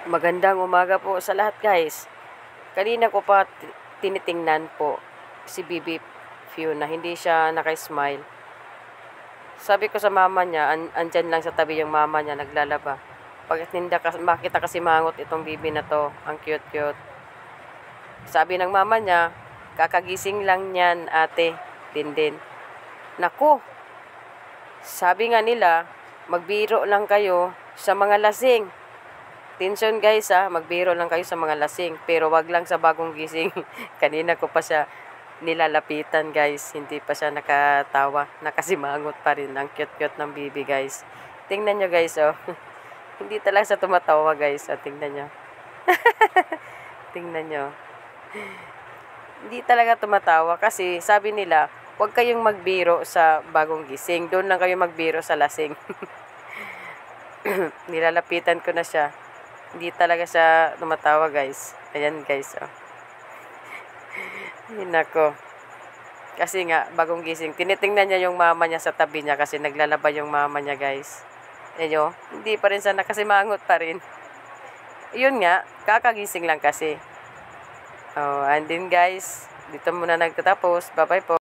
Magandang umaga po sa lahat, guys. Kanina ko pa tinitingnan po si Bibi Fiona, hindi siya naka-smile. Sabi ko sa mama niya, andyan lang sa tabi yung mama niya naglalaba. Pag makita kasi mangot itong bibi na to, ang cute-cute. Sabi ng mama niya, kakagising lang niyan, ate, din. Naku, sabi nga nila, magbiro lang kayo sa mga lasing. Tension guys magbiro lang kayo sa mga lasing, pero wag lang sa bagong gising. Kanina ko pa siya nilalapitan guys, hindi pa siya nakatawa, nakasimangot pa rin. Ang cute-cute ng bibi guys. Tingnan nyo guys hindi talaga siya tumatawa guys, tingnan nyo. Tingnan nyo. Hindi talaga tumatawa kasi sabi nila, wag kayong magbiro sa bagong gising, doon lang kayo magbiro sa lasing. Nilalapitan ko na siya. Hindi talaga siya tumatawa guys. Ayan guys Nako. Kasi nga, bagong gising. Tinitingnan niya yung mama niya sa tabi niya kasi naglalaba yung mama niya guys. Ayan hindi pa rin siya nakasimangot pa rin. Yun nga, kakagising lang kasi. And then guys, dito muna nagtatapos. Bye bye po.